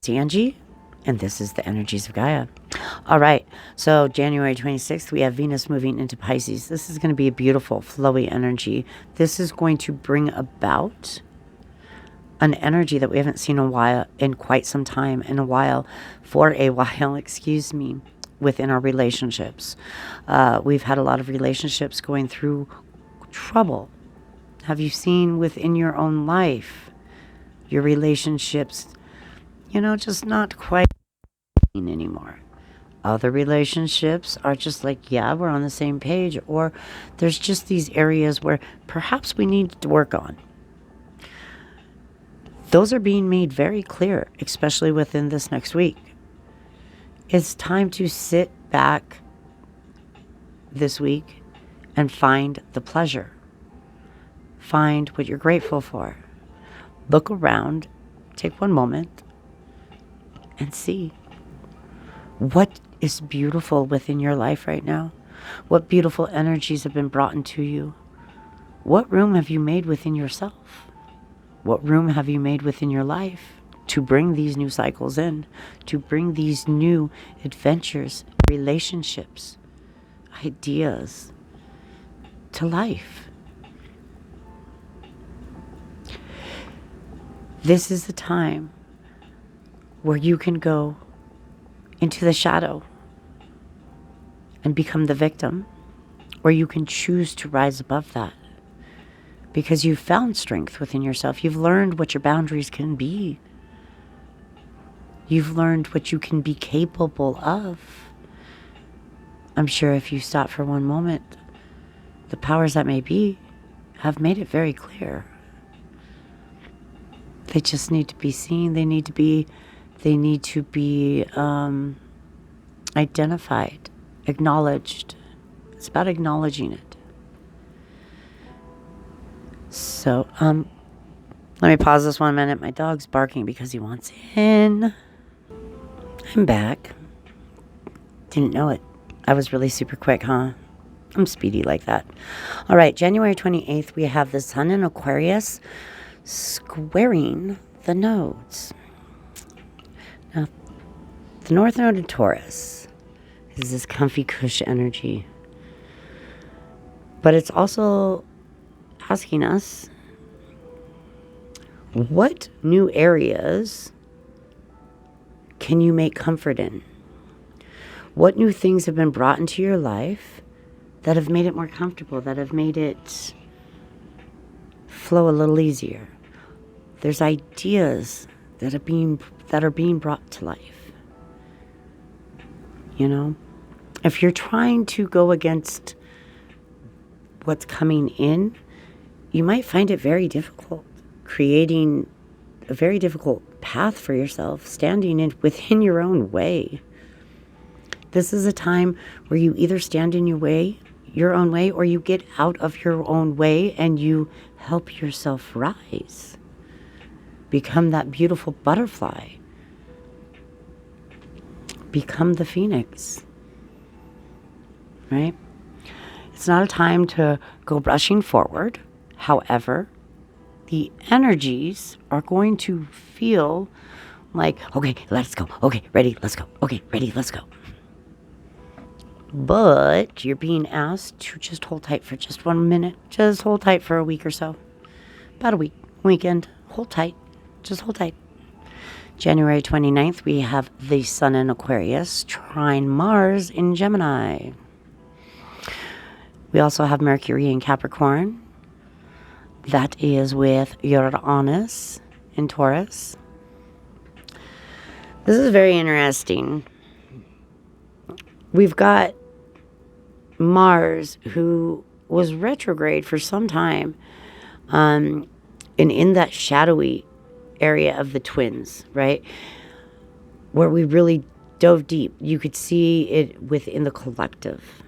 It's Angie, and this is the Energies of Gaia. All right, so January 26th, we have Venus moving into Pisces. This is going to be a beautiful, flowy energy. This is going to bring about an energy that we haven't seen in quite some time, excuse me, within our relationships. We've had a lot of relationships going through trouble. Have you seen within your own life your relationships, just not quite anymore? Other relationships are just like, yeah, we're on the same page, or there's just these areas where perhaps we need to work on. Those are being made very clear, especially within this next week. It's time to sit back this week and find the pleasure. Find what you're grateful for. Look around, take one moment, and see what is beautiful within your life right now. What beautiful energies have been brought into you? What room have you made within yourself? What room have you made within your life to bring these new cycles in, to bring these new adventures, relationships, ideas to life? This is the time where you can go into the shadow and become the victim, or you can choose to rise above that because you've found strength within yourself. You've learned what your boundaries can be. You've learned what you can be capable of. I'm sure if you stop for one moment, the powers that may be have made it very clear. They just need to be seen. They need to be identified, acknowledged. It's about acknowledging it. So, let me pause this 1 minute. My dog's barking because he wants in. I'm back. Didn't know it. I was really super quick, huh? I'm speedy like that. All right, January 28th, we have the Sun in Aquarius squaring the nodes. Now, the North Node in Taurus is this comfy cush energy. But it's also asking us, what new areas can you make comfort in? What new things have been brought into your life that have made it more comfortable, that have made it flow a little easier? There's ideas that are being brought to life. If you're trying to go against what's coming in, you might find it very difficult, creating a very difficult path for yourself, standing within your own way. This is a time where you either stand in your own way, or you get out of your own way and you help yourself rise. Become that beautiful butterfly. Become the phoenix. Right? It's not a time to go rushing forward. However, the energies are going to feel like, okay, let's go. Okay, ready, let's go. Okay, ready, let's go. But you're being asked to just hold tight for just 1 minute. Just hold tight for a week or so. About a weekend. Hold tight. Just hold tight. January 29th, we have the Sun in Aquarius trine Mars in Gemini. We also have Mercury in Capricorn. That is with Uranus in Taurus. This is very interesting. We've got Mars, who was retrograde for some time, and in that shadowy area of the twins, right? Where we really dove deep. You could see it within the collective.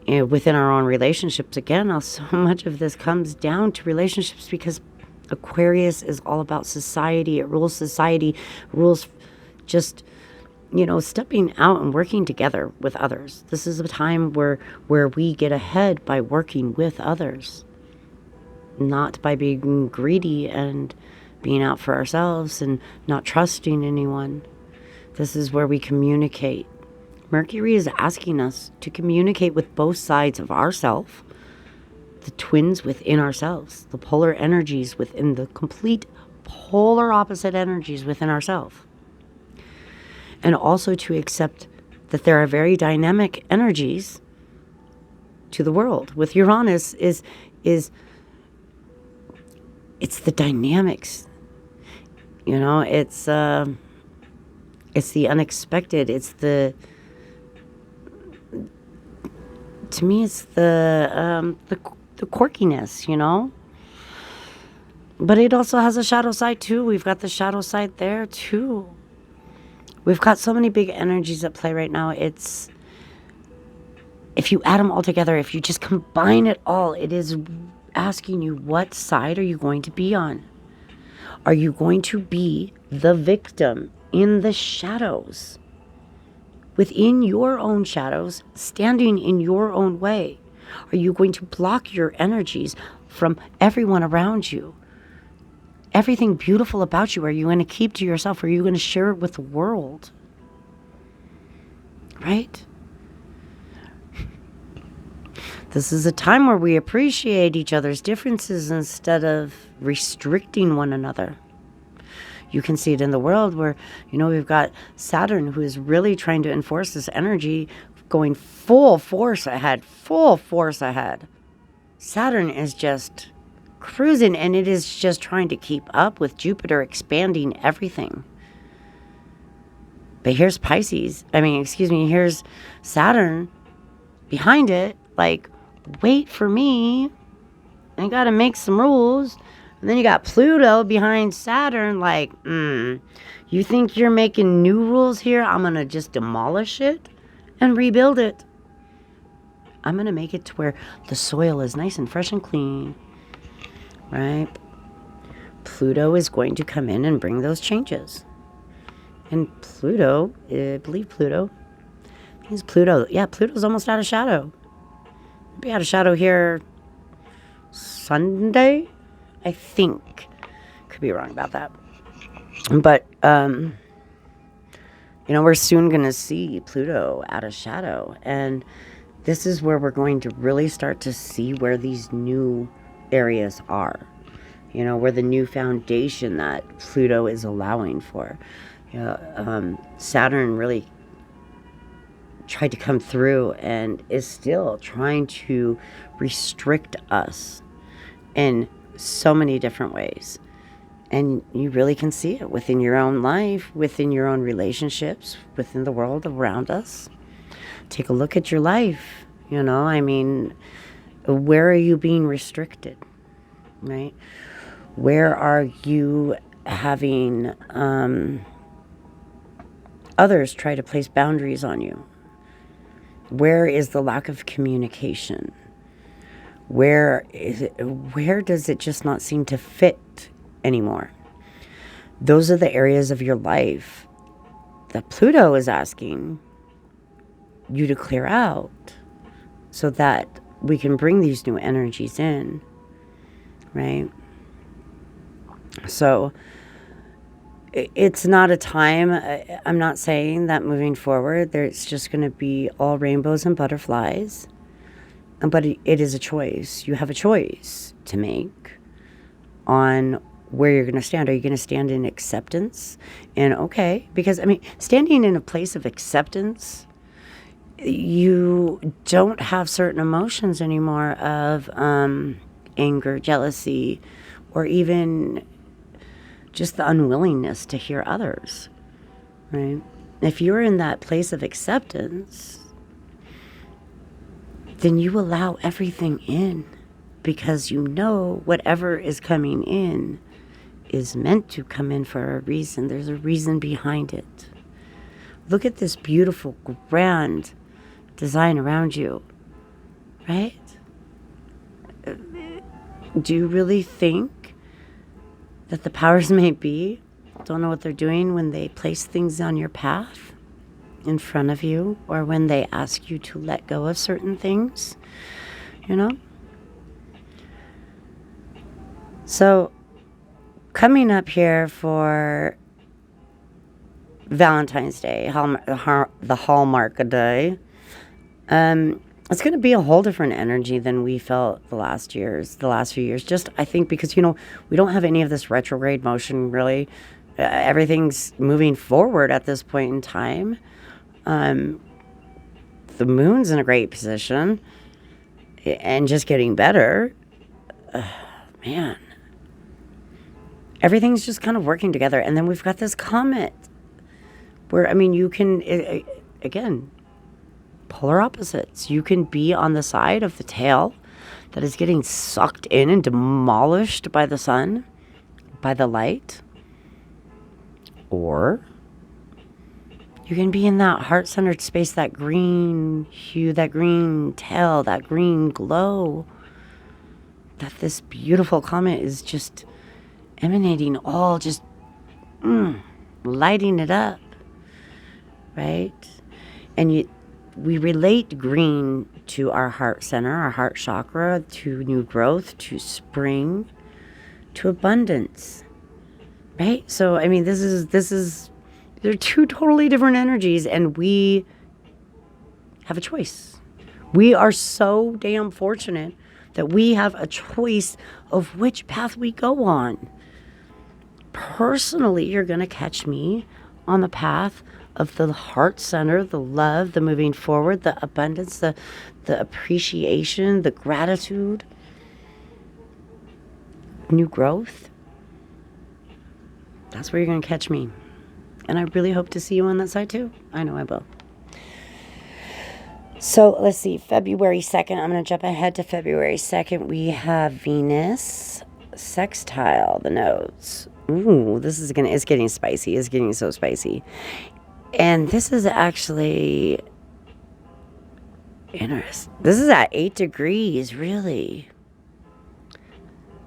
Within our own relationships, again, so much of this comes down to relationships because Aquarius is all about society. It rules society, rules just, stepping out and working together with others. This is a time where we get ahead by working with others, not by being greedy and being out for ourselves and not trusting anyone. This is where we communicate. Mercury is asking us to communicate with both sides of ourself, the twins within ourselves, the polar energies within the complete polar opposite energies within ourselves. And also to accept that there are very dynamic energies to the world. With Uranus is it's the dynamics. You know, it's the unexpected. It's the, to me, it's the quirkiness, you know. But it also has a shadow side too. We've got the shadow side there too. We've got so many big energies at play right now. It's, if you add them all together, if you just combine it all, it is asking you, what side are you going to be on? Are you going to be the victim in the shadows, within your own shadows, standing in your own way? Are you going to block your energies from everyone around you? Everything beautiful about you, are you going to keep to yourself? Or are you going to share it with the world? Right? This is a time where we appreciate each other's differences instead of restricting one another. You can see it in the world where, you know, we've got Saturn, who is really trying to enforce this energy, going full force ahead. Saturn is just cruising, and it is just trying to keep up with Jupiter expanding everything. But here's here's Saturn behind it, like, wait for me. I gotta make some rules. And then you got Pluto behind Saturn, like, you think you're making new rules here? I'm gonna just demolish it and rebuild it. I'm gonna make it to where the soil is nice and fresh and clean. Right? Pluto is going to come in and bring those changes. And Pluto, I believe Pluto. Yeah, Pluto's almost out of shadow. Be out of shadow here Sunday, I think. Could be wrong about that. But, you know, we're soon going to see Pluto out of shadow. And this is where we're going to really start to see where these new areas are, you know, where the new foundation that Pluto is allowing for. You know, Saturn really tried to come through and is still trying to restrict us in so many different ways. And you really can see it within your own life, within your own relationships, within the world around us. Take a look at your life. You know, I mean, where are you being restricted, right? Where are you having others try to place boundaries on you? Where is the lack of communication? Where does it just not seem to fit anymore? Those are the areas of your life that Pluto is asking you to clear out so that we can bring these new energies in, right? So it's not a time, I'm not saying that moving forward, there's just going to be all rainbows and butterflies, but it is a choice. You have a choice to make on where you're going to stand. Are you going to stand in acceptance? And okay, because I mean, standing in a place of acceptance, you don't have certain emotions anymore of anger, jealousy, or even just the unwillingness to hear others, right? If you're in that place of acceptance, then you allow everything in, because you know whatever is coming in is meant to come in for a reason. There's a reason behind it. Look at this beautiful, grand design around you, right? Do you really think that the powers may be don't know what they're doing when they place things on your path in front of you, or when they ask you to let go of certain things, you know? So coming up here for Valentine's Day, the Hallmark Day, it's going to be a whole different energy than we felt the last few years. Just, I think, because, we don't have any of this retrograde motion, really. Everything's moving forward at this point in time. The moon's in a great position and just getting better. Man. Everything's just kind of working together. And then we've got this comet where, you can, again, polar opposites. You can be on the side of the tail that is getting sucked in and demolished by the sun, by the light. Or you can be in that heart-centered space, that green hue, that green tail, that green glow that this beautiful comet is just emanating, all just lighting it up, right? And we relate green to our heart center, our heart chakra, to new growth, to spring, to abundance, right? So, they're two totally different energies, and we have a choice. We are so damn fortunate that we have a choice of which path we go on. Personally, you're going to catch me on the path of the heart center, the love, the moving forward, the abundance, the appreciation, the gratitude, new growth. That's where you're going to catch me. And I really hope to see you on that side too. I know I will. So let's see, February 2nd. I'm going to jump ahead to February 2nd. We have Venus sextile the nodes. Ooh, it's getting spicy. It's getting so spicy. And this is actually interesting. This is at 8 degrees, really.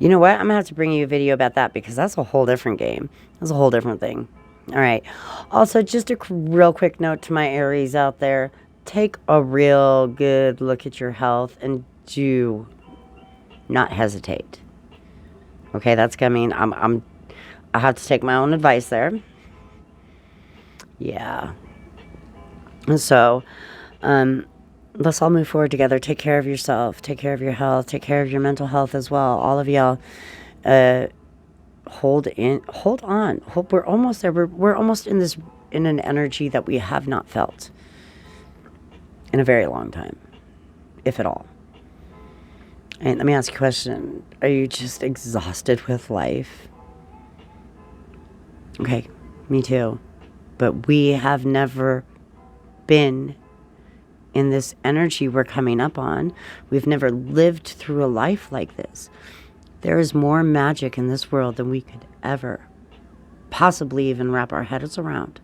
You know what? I'm going to have to bring you a video about that, because that's a whole different game. That's a whole different thing. All right. Also, just a real quick note to my Aries out there. Take a real good look at your health and do not hesitate. Okay, that's coming. I have to take my own advice there. Yeah. And so, let's all move forward together. Take care of yourself. Take care of your health. Take care of your mental health as well. All of y'all, hold on. Hope we're almost there. We're almost in an energy that we have not felt in a very long time, if at all. And let me ask you a question. Are you just exhausted with life? Okay, me too. But we have never been in this energy we're coming up on. We've never lived through a life like this. There is more magic in this world than we could ever possibly even wrap our heads around.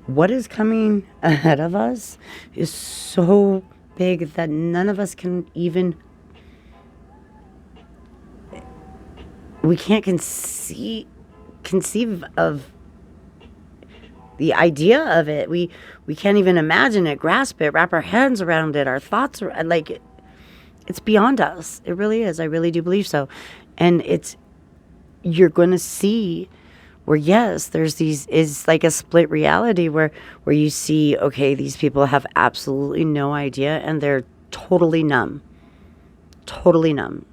What is coming ahead of us is so big that none of us can even, we can't conceive of the idea of it. We can't even imagine it, grasp it, wrap our hands around it. Our thoughts are like, it's beyond us. It really is. I really do believe so. And you're going to see where, yes, is like a split reality where you see, okay, these people have absolutely no idea and they're totally numb. Totally numb.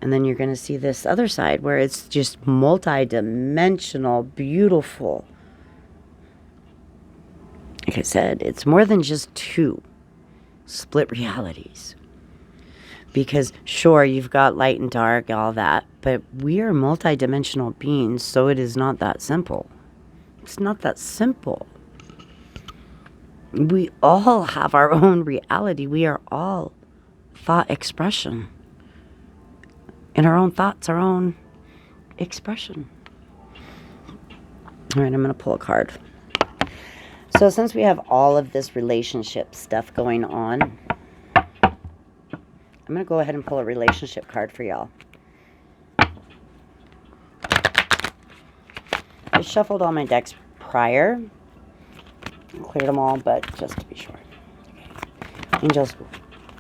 And then you're going to see this other side where it's just multi-dimensional, beautiful. Like I said, it's more than just two split realities. Because sure, you've got light and dark, all that, but we are multi-dimensional beings, so it is not that simple. It's not that simple. We all have our own reality. We are all thought expression. And our own thoughts, our own expression. All right, I'm going to pull a card. So since we have all of this relationship stuff going on, I'm going to go ahead and pull a relationship card for y'all. I shuffled all my decks prior. Cleared them all, but just to be sure. Okay. Angels,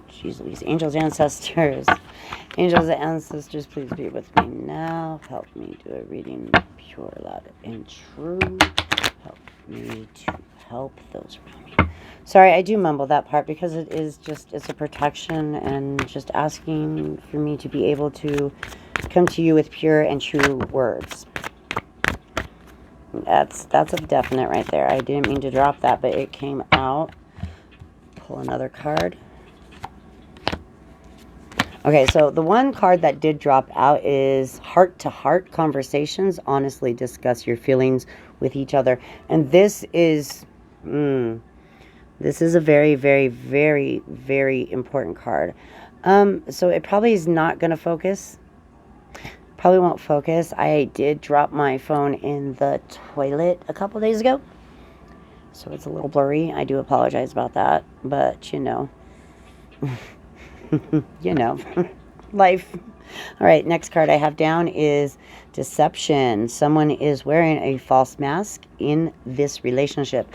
geez Louise, angels, ancestors, Angels and ancestors, please be with me now. Help me do a reading pure, loud, and true. Help me to help those around me. Sorry, I do mumble that part because it is just, it's a protection and just asking for me to be able to come to you with pure and true words. That's a definite right there. I didn't mean to drop that, but it came out. Pull another card. Okay, so the one card that did drop out is heart-to-heart conversations. Honestly, discuss your feelings with each other. And this is a very, very, very, very important card. So it probably is not going to focus. Probably won't focus. I did drop my phone in the toilet a couple days ago, so it's a little blurry. I do apologize about that, but you know. You know, life. All right, next card I have down is deception. Someone is wearing a false mask in this relationship.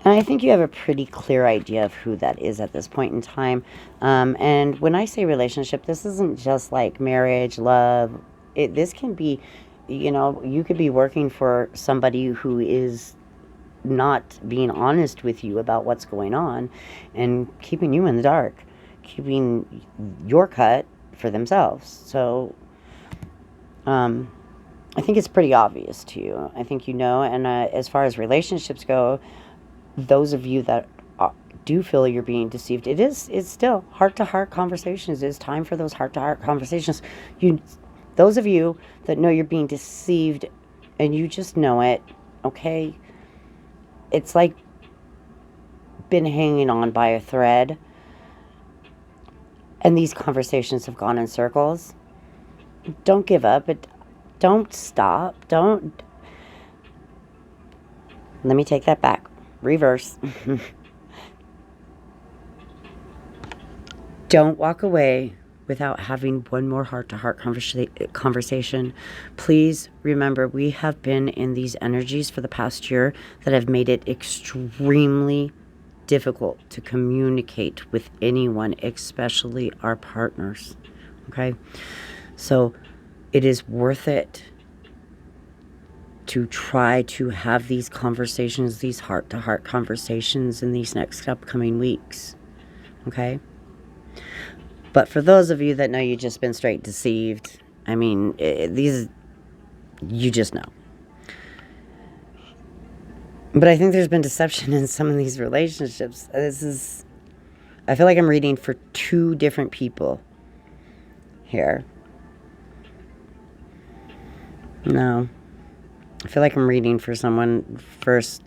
And I think you have a pretty clear idea of who that is at this point in time. And when I say relationship, this isn't just like marriage, love. This can be, you know, you could be working for somebody who is not being honest with you about what's going on and keeping you in the dark, keeping your cut for themselves. So I think it's pretty obvious to you. I think you know. And as far as relationships go, those of you that do feel you're being deceived, it's still heart-to-heart conversations. It's time for those heart-to-heart conversations. Those of you that know you're being deceived and you just know it, okay? It's like been hanging on by a thread. And these conversations have gone in circles. Don't give up. Don't stop. Don't. Let me take that back. Reverse. Don't walk away without having one more heart-to-heart conversation. Please remember, we have been in these energies for the past year that have made it extremely difficult to communicate with anyone, especially our partners. Okay? So it is worth it to try to have these conversations, these heart-to-heart conversations in these next upcoming weeks. Okay? But for those of you that know you've just been straight deceived, I mean, you just know. But I think there's been deception in some of these relationships. I feel like I'm reading for two different people here. No. I feel like I'm reading for someone first.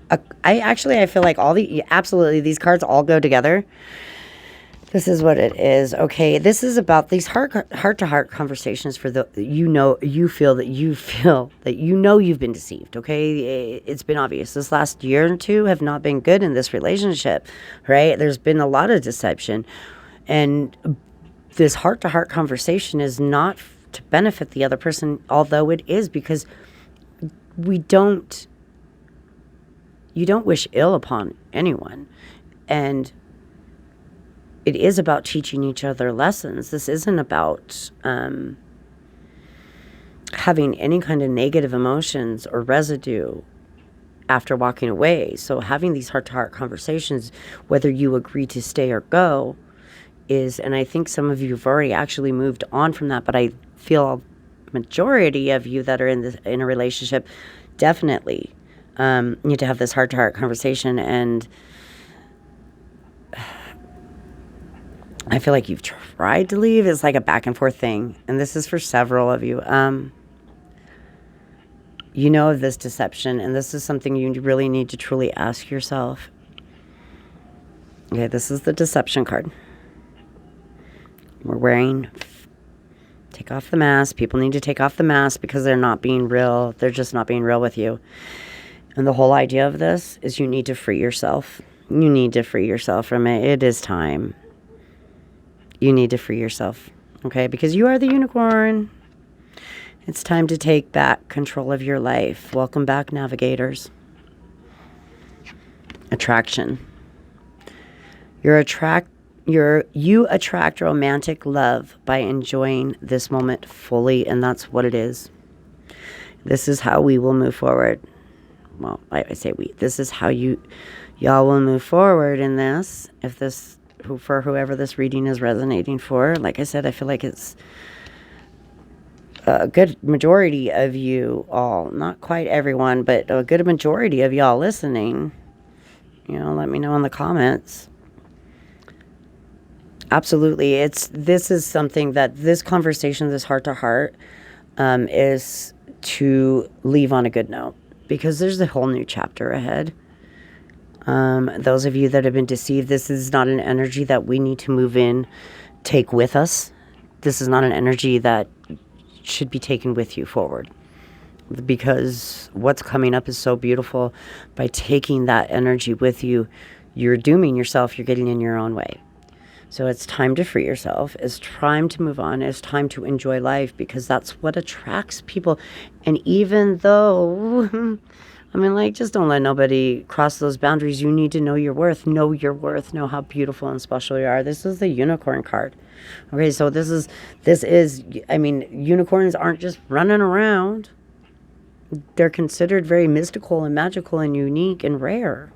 I feel like absolutely, these cards all go together. This is what it is. Okay, this is about these heart-to-heart conversations for you feel that you've been deceived, okay? It's been obvious. This last year or two have not been good in this relationship, right? There's been a lot of deception. And this heart-to-heart conversation is not to benefit the other person, although it is, because you don't wish ill upon anyone. And it is about teaching each other lessons. This isn't about having any kind of negative emotions or residue after walking away. So having these heart-to-heart conversations, whether you agree to stay or go, and I think some of you have already actually moved on from that, but I feel majority of you that are in a relationship definitely need to have this heart-to-heart conversation. And I feel like you've tried to leave. It's like a back and forth thing. And this is for several of you. You know of this deception, and this is something you really need to truly ask yourself. Okay, this is the deception card. Take off the mask. People need to take off the mask because they're not being real. They're just not being real with you. And the whole idea of this is you need to free yourself. You need to free yourself from it. It is time. You need to free yourself, okay? Because you are the unicorn. It's time to take back control of your life. Welcome back, navigators. Attraction. You attract romantic love by enjoying this moment fully, and that's what it is. This is how we will move forward. Well, I say we. This is how y'all will move forward in this. If this, for whoever this reading is resonating for, like I said, I feel like it's a good majority of you all, not quite everyone, but a good majority of y'all listening. Let me know in the comments. Absolutely. This is something that this conversation, this heart to heart, is to leave on a good note, because there's a whole new chapter ahead. Those of you that have been deceived, this is not an energy that we need to move in, take with us. This is not an energy that should be taken with you forward, because what's coming up is so beautiful. By taking that energy with you, you're dooming yourself. You're getting in your own way. So it's time to free yourself. It's time to move on. It's time to enjoy life, because that's what attracts people. And even though, just don't let nobody cross those boundaries. You need to know your worth. Know your worth. Know how beautiful and special you are. This is the unicorn card. Okay, so this is, unicorns aren't just running around. They're considered very mystical and magical and unique and rare.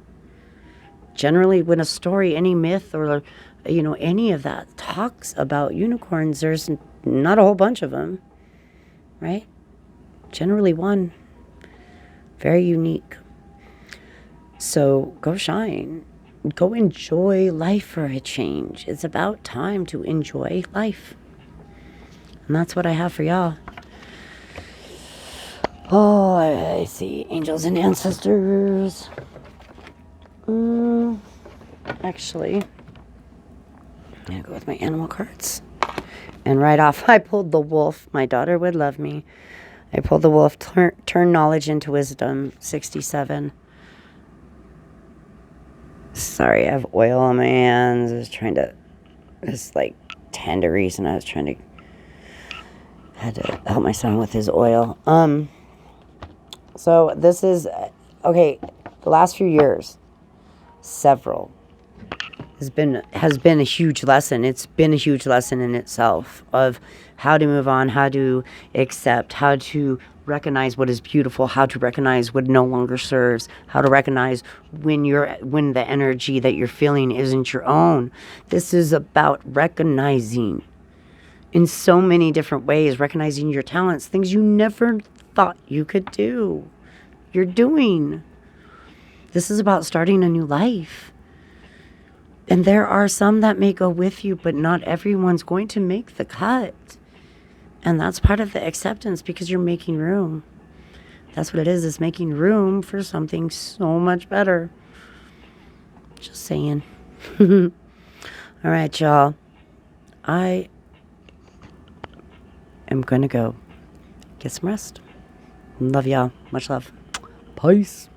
Generally, when a story, any myth, or any of that talks about unicorns, there's not a whole bunch of them, right? Generally one. Very unique. So go shine. Go enjoy life for a change. It's about time to enjoy life. And that's what I have for y'all. Oh, I see angels and ancestors. Actually, I'm going to go with my animal cards. And right off, I pulled the wolf. My daughter would love me. I pulled the wolf, turn knowledge into wisdom, 67. Sorry, I have oil on my hands. I was trying to, it's like tandoori, and I was had to help my son with his oil. So this is, okay, the last few years, several, has been a huge lesson. It's been a huge lesson in itself of how to move on, how to accept, how to recognize what is beautiful, how to recognize what no longer serves, how to recognize when the energy that you're feeling isn't your own. This is about recognizing in so many different ways, recognizing your talents, things you never thought you could do. You're doing. This is about starting a new life. And there are some that may go with you, but not everyone's going to make the cut. And that's part of the acceptance, because you're making room. That's what it is. It's making room for something so much better. Just saying. All right, y'all. I am going to go get some rest. Love y'all. Much love. Peace.